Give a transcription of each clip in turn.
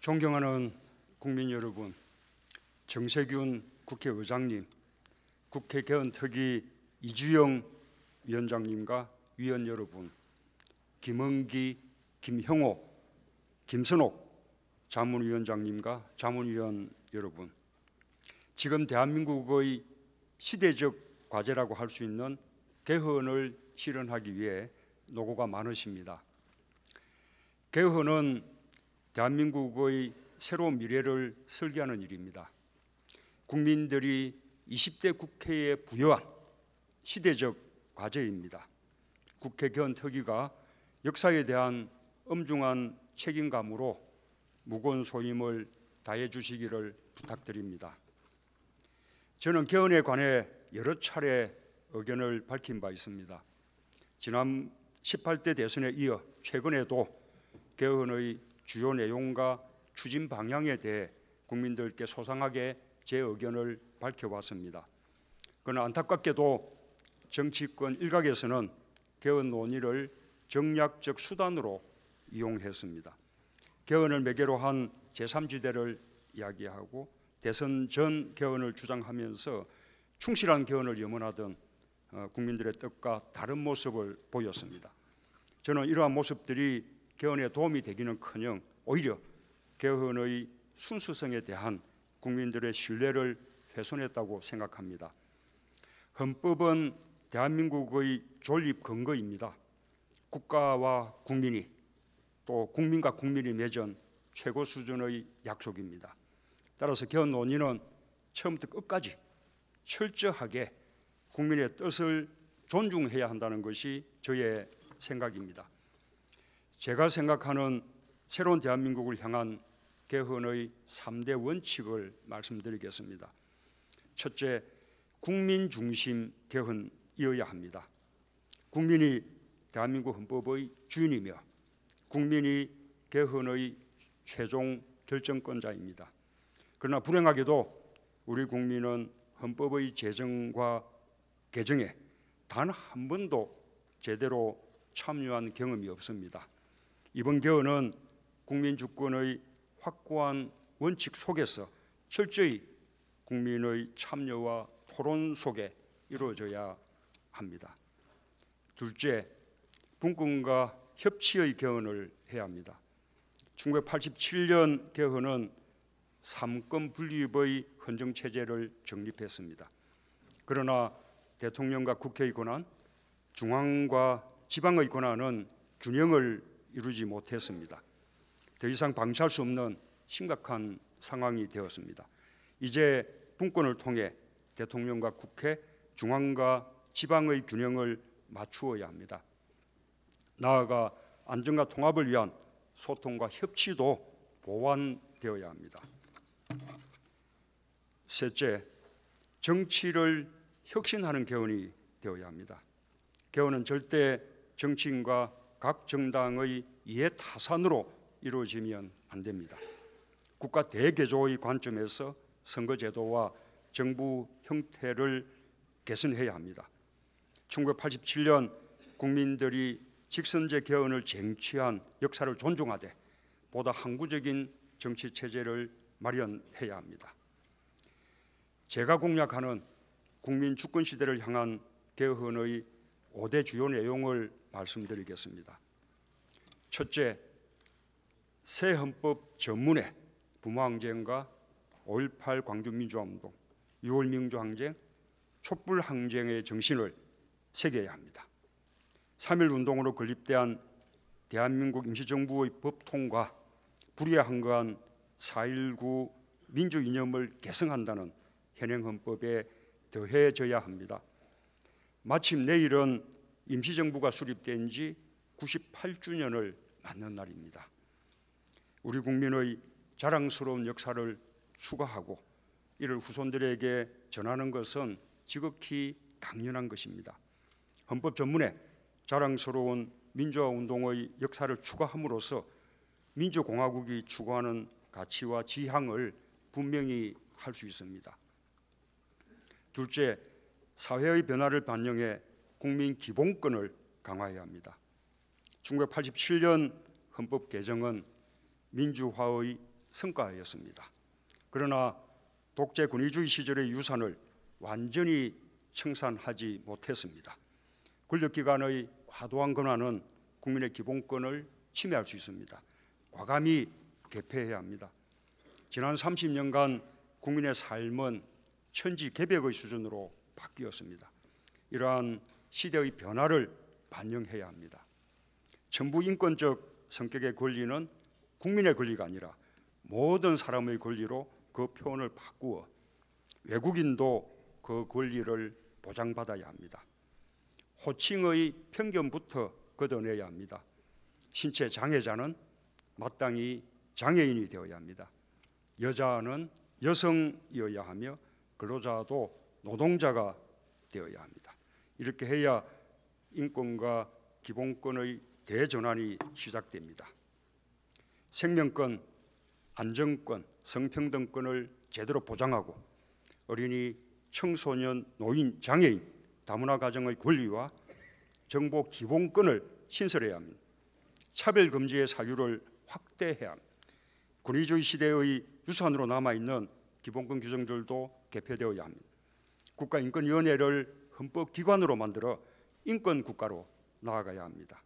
존경하는 국민 여러분, 정세균 국회의장님, 국회 개헌특위 이주영 위원장님과 위원 여러분, 김은기, 김형호, 김선옥 자문위원장님과 자문위원 여러분, 지금 대한민국의 시대적 과제라고 할 수 있는 개헌을 실현하기 위해 노고가 많으십니다. 개헌은 대한민국의 새로운 미래를 설계하는 일입니다. 국민들이 20대 국회에 부여한 시대적 과제입니다. 국회 개헌특위가 역사에 대한 엄중한 책임감으로 무거운 소임을 다해 주시기를 부탁드립니다. 저는 개헌에 관해 여러 차례 의견을 밝힌 바 있습니다. 지난 18대 대선에 이어 최근에도 개헌의 주요 내용과 추진 방향에 대해 국민들께 소상하게 제 의견을 밝혀왔습니다. 그러나 안타깝게도 정치권 일각에서는 개헌 논의를 정략적 수단으로 이용했습니다. 개헌을 매개로 한 제3지대를 이야기하고 대선 전 개헌을 주장하면서 충실한 개헌을 염원하던 국민들의 뜻과 다른 모습을 보였습니다. 저는 이러한 모습들이 개헌에 도움이 되기는커녕 오히려 개헌의 순수성에 대한 국민들의 신뢰를 훼손했다고 생각합니다. 헌법은 대한민국의 존립 근거입니다. 국가와 국민이 또 국민과 국민이 맺은 최고 수준의 약속입니다. 따라서 개헌 논의는 처음부터 끝까지 철저하게 국민의 뜻을 존중해야 한다는 것이 저의 생각입니다. 제가 생각하는 새로운 대한민국을 향한 개헌의 3대 원칙을 말씀드리겠습니다. 첫째, 국민 중심 개헌이어야 합니다. 국민이 대한민국 헌법의 주인이며 국민이 개헌의 최종 결정권자입니다. 그러나 불행하게도 우리 국민은 헌법의 제정과 개정에 단 한 번도 제대로 참여한 경험이 없습니다. 이번 개헌은 국민 주권의 확고한 원칙 속에서 철저히 국민의 참여와 토론 속에 이루어져야 합니다. 둘째, 분권과 협치의 개헌을 해야 합니다. 1987년 개헌은 삼권 분립의 헌정체제를 정립했습니다. 그러나 대통령과 국회의 권한, 중앙과 지방의 권한은 균형을 이루지 못했습니다. 더 이상 방치할 수 없는 심각한 상황이 되었습니다. 이제 분권을 통해 대통령과 국회, 중앙과 지방의 균형을 맞추어야 합니다. 나아가 안정과 통합을 위한 소통과 협치도 보완되어야 합니다. 셋째, 정치를 혁신하는 개헌이 되어야 합니다. 개헌은 절대 정치인과 각 정당의 이해 타산으로 이루어지면 안 됩니다. 국가 대개조의 관점에서 선거제도와 정부 형태를 개선해야 합니다. 1987년 국민들이 직선제 개헌을 쟁취한 역사를 존중하되 보다 항구적인 정치체제를 마련해야 합니다. 제가 공약하는 국민 주권 시대를 향한 개헌의 5대 주요 내용을 말씀드리겠습니다. 첫째, 새 헌법 전문에 부모항쟁과 5.18 광주민주화운동, 6월 민주항쟁, 촛불항쟁의 정신을 새겨야 합니다. 3.1 운동으로 건립된 대한민국 임시정부의 법통과 불의한거한 4.19 민주 이념을 개성한다는 현행 헌법에 더해져야 합니다. 마침 내일은 임시정부가 수립된 지 98주년을 맞는 날입니다. 우리 국민의 자랑스러운 역사를 추가하고 이를 후손들에게 전하는 것은 지극히 당연한 것입니다. 헌법 전문에 자랑스러운 민주화운동의 역사를 추가함으로써 민주공화국이 추구하는 가치와 지향을 분명히 할 수 있습니다. 둘째, 사회의 변화를 반영해 국민 기본권을 강화해야 합니다. 1987년 헌법 개정은 민주화의 성과였습니다. 그러나 독재 군의주의 시절의 유산을 완전히 청산하지 못했습니다. 권력기관의 과도한 권한은 국민의 기본권을 침해할 수 있습니다. 과감히 개폐해야 합니다. 지난 30년간 국민의 삶은 천지개벽의 수준으로 바뀌었습니다. 이러한 시대의 변화를 반영해야 합니다. 전부 인권적 성격의 권리는 국민의 권리가 아니라 모든 사람의 권리로 그 표현을 바꾸어 외국인도 그 권리를 보장받아야 합니다. 호칭의 편견부터 걷어내야 합니다. 신체 장애자는 마땅히 장애인이 되어야 합니다. 여자는 여성이어야 하며 근로자도 노동자가 되어야 합니다. 이렇게 해야 인권과 기본권의 대전환이 시작됩니다. 생명권, 안전권, 성평등권을 제대로 보장하고 어린이, 청소년, 노인, 장애인, 다문화 가정의 권리와 정보 기본권을 신설해야 합니다. 차별 금지의 사유를 확대해야 합니다. 군의주의 시대의 유산으로 남아있는 기본권 규정들도 개편되어야 합니다. 국가인권위원회를 헌법기관으로 만들어 인권국가로 나아가야 합니다.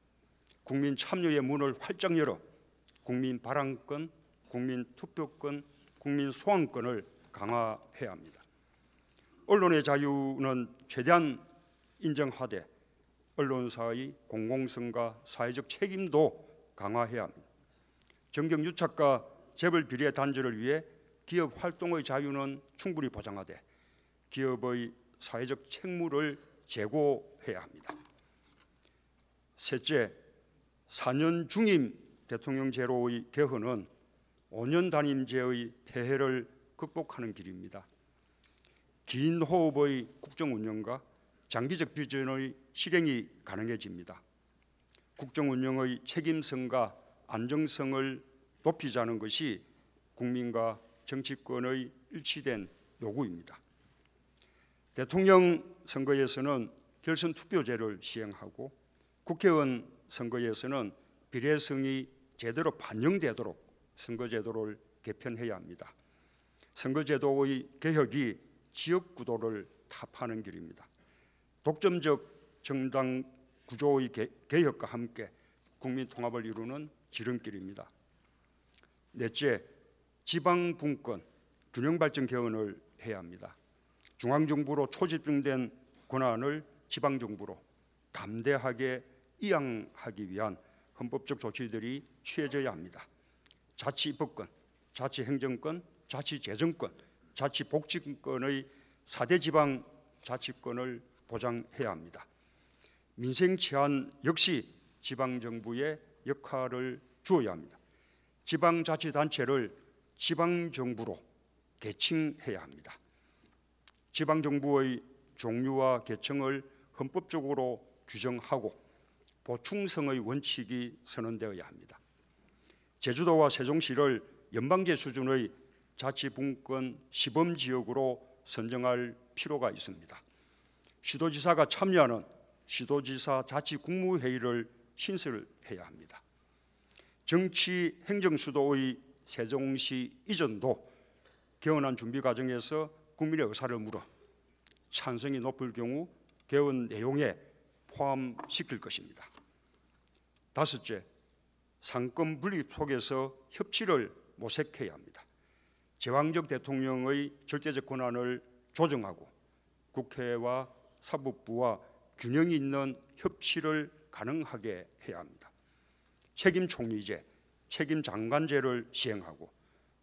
국민 참여의 문을 활짝 열어 국민 발언권, 국민 투표권, 국민 소환권을 강화해야 합니다. 언론의 자유는 최대한 인정하되 언론사의 공공성과 사회적 책임도 강화해야 합니다. 정경유착과 재벌 비리의 단절을 위해 기업 활동의 자유는 충분히 보장하되 기업의 사회적 책무를 제고해야 합니다. 셋째, 4년 중임 대통령제로의 개헌은 5년 단임제의 폐해를 극복하는 길입니다. 긴 호흡의 국정운영과 장기적 비전의 실행이 가능해집니다. 국정운영의 책임성과 안정성을 높이자는 것이 국민과 정치권의 일치된 요구입니다. 대통령 선거에서는 결선 투표제를 시행하고 국회의원 선거에서는 비례성이 제대로 반영되도록 선거제도를 개편해야 합니다. 선거제도의 개혁이 지역구도를 타파하는 길입니다. 독점적 정당 구조의 개혁과 함께 국민 통합을 이루는 지름길입니다. 넷째, 지방분권 균형발전 개헌을 해야 합니다. 중앙정부로 초집중된 권한을 지방정부로 담대하게 이양하기 위한 헌법적 조치들이 취해져야 합니다. 자치입법권, 자치행정권, 자치재정권, 자치복지권의 4대 지방자치권을 보장해야 합니다. 민생 치안 역시 지방정부의 역할을 주어야 합니다. 지방자치단체를 지방정부로 계층해야 합니다. 지방정부의 종류와 계층을 헌법적으로 규정하고 보충성의 원칙이 선언되어야 합니다. 제주도와 세종시를 연방제 수준의 자치분권 시범지역으로 선정할 필요가 있습니다. 시도지사가 참여하는 시도지사 자치국무회의를 신설해야 합니다. 정치행정수도의 세종시 이전도 개헌안 준비 과정에서 국민의 의사를 물어 찬성이 높을 경우 개헌 내용에 포함시킬 것입니다. 다섯째, 상권 분립 속에서 협치를 모색해야 합니다. 제왕적 대통령의 절대적 권한을 조정하고 국회와 사법부와 균형이 있는 협치를 가능하게 해야 합니다. 책임 총리제, 책임 장관제를 시행하고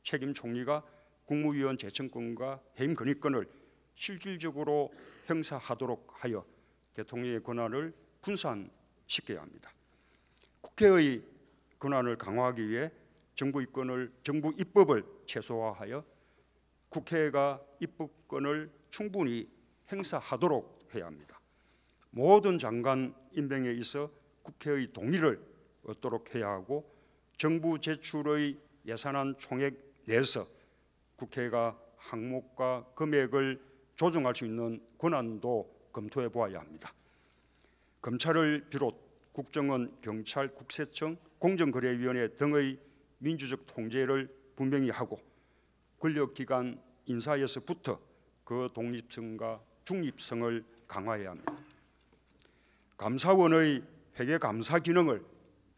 책임 총리가 국무위원 제청권과 해임 건의권을 실질적으로 행사하도록 하여 대통령의 권한을 분산시켜야 합니다. 국회의 권한을 강화하기 위해 정부 입법을 최소화하여 국회가 입법권을 충분히 행사하도록 해야 합니다. 모든 장관 임명에 있어 국회의 동의를 얻도록 해야 하고 정부 제출의 예산안 총액 내에서 국회가 항목과 금액을 조정할 수 있는 권한도 검토해 보아야 합니다. 검찰을 비롯 국정원, 경찰, 국세청, 공정거래위원회 등의 민주적 통제를 분명히 하고 권력기관 인사에서부터 그 독립성과 중립성을 강화해야 합니다. 감사원의 회계감사 기능을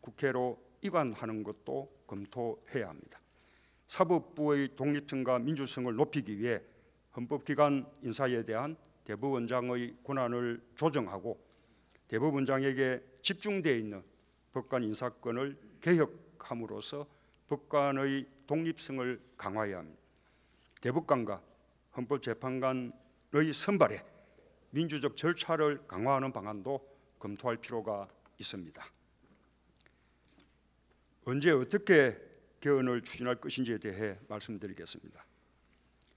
국회로 이관하는 것도 검토해야 합니다. 사법부의 독립성과 민주성을 높이기 위해 헌법기관 인사에 대한 대법원장의 권한을 조정하고 대법원장에게 집중되어 있는 법관 인사권을 개혁함으로써 법관의 독립성을 강화해야 합니다. 대법관과 헌법재판관의 선발에 민주적 절차를 강화하는 방안도 검토할 필요가 있습니다. 언제 어떻게 개헌을 추진할 것인지에 대해 말씀드리겠습니다.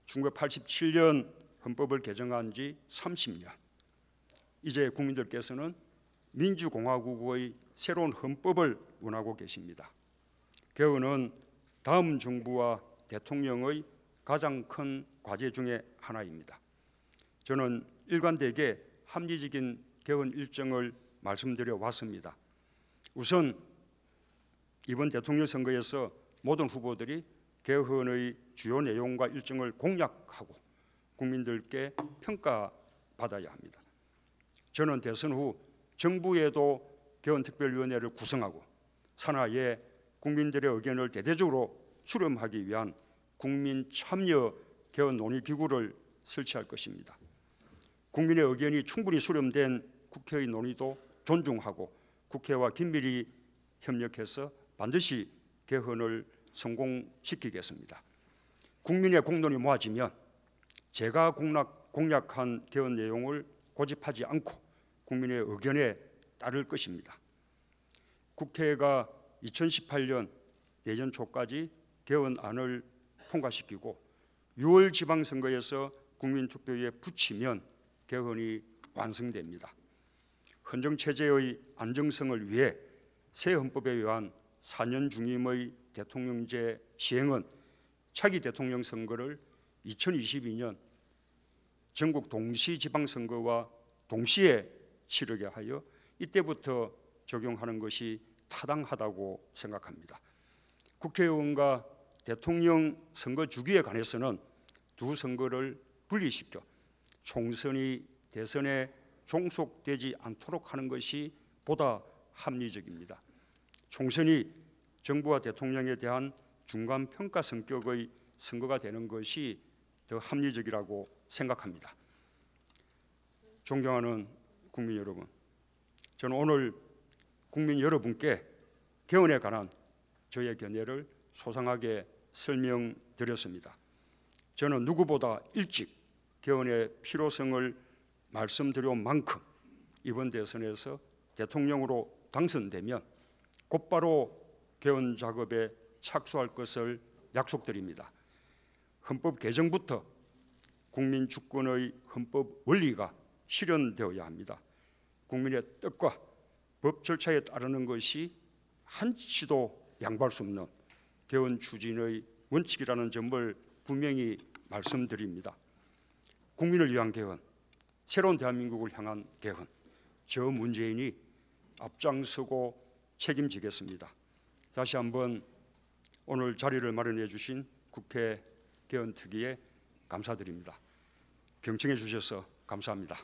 1987년 헌법을 개정한 지 30년, 이제 국민들께서는 민주공화국의 새로운 헌법을 원하고 계십니다. 개헌은 다음 정부와 대통령의 가장 큰 과제 중에 하나입니다. 저는 일관되게 합리적인 개헌 일정을 말씀드려 왔습니다. 우선 이번 대통령 선거에서 모든 후보들이 개헌의 주요 내용과 일정을 공약하고 국민들께 평가받아야 합니다. 저는 대선 후 정부에도 개헌특별위원회를 구성하고 산하에 국민들의 의견을 대대적으로 수렴하기 위한 국민 참여 개헌 논의기구를 설치할 것입니다. 국민의 의견이 충분히 수렴된 국회의 논의도 존중하고 국회와 긴밀히 협력해서 반드시 개헌을 성공시키겠습니다. 국민의 공론이 모아지면 제가 공약한 개헌 내용을 고집하지 않고 국민의 의견에 따를 것입니다. 국회가 2018년 내년 초까지 개헌안을 통과시키고 6월 지방선거에서 국민투표에 붙이면 개헌이 완성됩니다. 헌정체제의 안정성을 위해 새 헌법에 의한 4년 중임의 대통령제 시행은 차기 대통령 선거를 2022년 전국 동시 지방선거와 동시에 치르게 하여 이때부터 적용하는 것이 타당하다고 생각합니다. 국회의원과 대통령 선거 주기에 관해서는 두 선거를 분리시켜 총선이 대선에 종속되지 않도록 하는 것이 보다 합리적입니다. 총선이 정부와 대통령에 대한 중간평가 성격의 선거가 되는 것이 더 합리적이라고 생각합니다. 존경하는 국민 여러분, 저는 오늘 국민 여러분께 개헌에 관한 저의 견해를 소상하게 설명드렸습니다. 저는 누구보다 일찍 개헌의 필요성을 말씀드려온 만큼 이번 대선에서 대통령으로 당선되면 곧바로 개헌 작업에 착수할 것을 약속드립니다. 헌법 개정부터 국민 주권의 헌법 원리가 실현되어야 합니다. 국민의 뜻과 법 절차에 따르는 것이 한치도 양보할 수 없는 개헌 추진의 원칙이라는 점을 분명히 말씀드립니다. 국민을 위한 개헌, 새로운 대한민국을 향한 개헌, 저 문재인이 앞장서고 책임지겠습니다. 다시 한번 오늘 자리를 마련해 주신 국회 개헌특위에 감사드립니다. 경청해 주셔서 감사합니다.